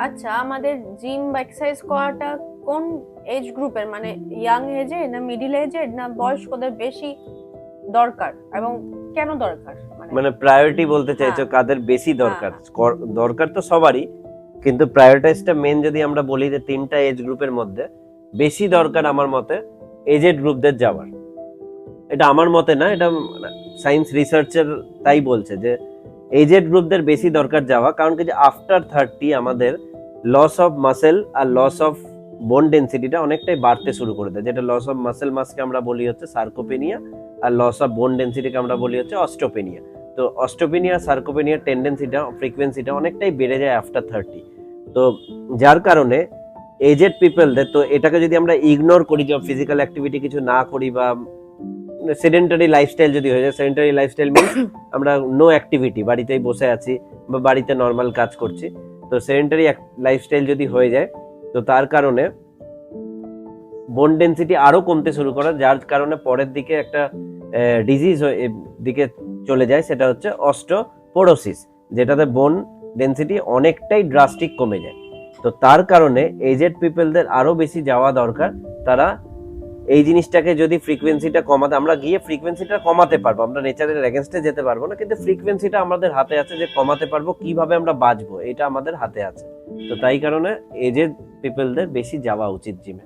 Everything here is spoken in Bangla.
আচ্ছা, আমাদের জিম বা এক্সারসাইজ করাটা কোন এজ গ্রুপের, মানে ইয়াং এজে না মিডিল এজে না বয়স্কদের বেশি দরকার, এবং কেন দরকার, মানে? মানে প্রায়োরিটি বলতে হ্যাঁ, চাইছো কাদের বেশি হ্যাঁ, দরকার? হ্যাঁ। দরকার তো সবারই, কিন্তু প্রায়োরিটাইজটা মেন যদি আমরা বলি যে তিনটা এজ গ্রুপের মধ্যে বেশি দরকার আমার মতে এজেড গ্রুপদের যাওয়ার। এটা আমার মতে না, এটা সায়েন্স রিসার্চের তাই বলছে যে এজেড গ্রুপদের বেশি দরকার যাওয়া, কারণ কি যে আফটার 30 আমাদের লস অফ মাসেল আর লস অফ বোন ডেন্সিটিটা অনেকটাই বাড়তে শুরু করে দেয়, যেটা লস অফ মাসেল মাসকে আমরা বলি হচ্ছে সার্কোপেনিয়া, আর লস অফ বোন ডেন্সিটিকে আমরা বলি হচ্ছে অস্টোপেনিয়া। তো অস্টোপেনিয়া সার্কোপেনিয়ার টেন্ডেন্সিটা ফ্রিকোয়েন্সিটা অনেকটাই বেড়ে যায় আফটার 30। তো যার কারণে এজেড পিপলদের, তো এটাকে যদি আমরা ইগনোর করি যে ফিজিক্যাল অ্যাক্টিভিটি কিছু না করি বা সেডেন্টারি লাইফস্টাইল যদি হয়ে যায়, সেডেন্টারি লাইফস্টাইল মিনস আমরা নো অ্যাক্টিভিটি, বাড়িতেই বসে আছি বা বাড়িতে নর্মাল কাজ করছি, তো সেডেন্টারি লাইফস্টাইল যদি হয়ে যায়, তো তার কারণে বোন ডেন্সিটি আরো কমতে শুরু করে, যার কারণে পরের দিকে একটা ডিজিজ দিকে চলে যায়, সেটা হচ্ছে অস্টোপোরোসিস, যেটাতে বোন ডেন্সিটি অনেকটাই ড্রাস্টিক কমে যায়। তো তার কারণে এজেড পিপলদের আরো বেশি যাওয়া দরকার। তারা এই জিনিসটাকে যদি ফ্রিকোয়েন্সিটা কমাতে, আমরা গিয়ে ফ্রিকোয়েন্সিটা কমাতে পারবো, আমরা নেচারের এগেনস্টে যেতে পারবো না, কিন্তু ফ্রিকোয়েন্সিটা আমাদের হাতে আছে, যে কমাতে পারবো কিভাবে আমরা বাঁচবো এটা আমাদের হাতে আছে। তো তাই কারণে এজেড পিপলদের বেশি যাওয়া উচিত জিমে।